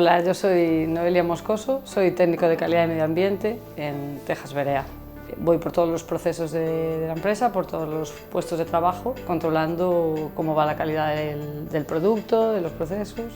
Hola, yo soy Noelia Moscoso, soy técnico de calidad y medio ambiente en Texas Berea. Voy por todos los procesos de la empresa, por todos los puestos de trabajo, controlando cómo va la calidad del producto, de los procesos.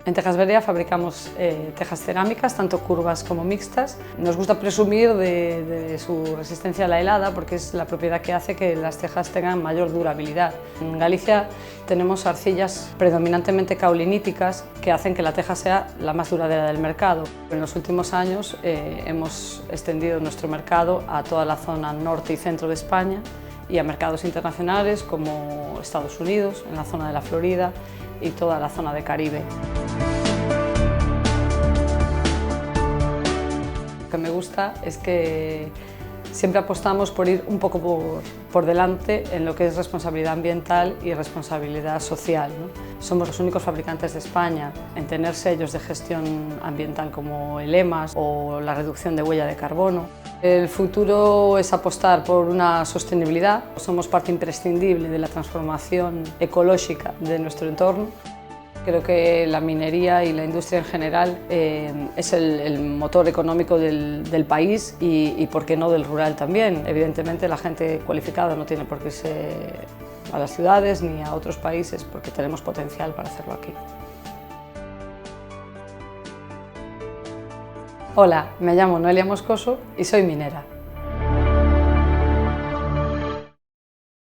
En Texas Berea fabricamos tejas cerámicas, tanto curvas como mixtas. Nos gusta presumir de su resistencia a la helada porque es la propiedad que hace que las tejas tengan mayor durabilidad. En Galicia tenemos arcillas predominantemente cauliníticas que hacen que la teja sea la más duradera del mercado. En los últimos años hemos extendido nuestro mercado a toda la zona norte y centro de España y a mercados internacionales como Estados Unidos, en la zona de la Florida y toda la zona de Caribe. Lo que me gusta es que siempre apostamos por ir un poco por delante en lo que es responsabilidad ambiental y responsabilidad social, ¿no? Somos los únicos fabricantes de España en tener sellos de gestión ambiental como el EMAS o la reducción de huella de carbono. El futuro es apostar por una sostenibilidad. Somos parte imprescindible de la transformación ecológica de nuestro entorno. Creo que la minería y la industria en general es el motor económico del país y, por qué no, del rural también. Evidentemente la gente cualificada no tiene por qué irse a las ciudades ni a otros países porque tenemos potencial para hacerlo aquí. Hola, me llamo Noelia Moscoso y soy minera.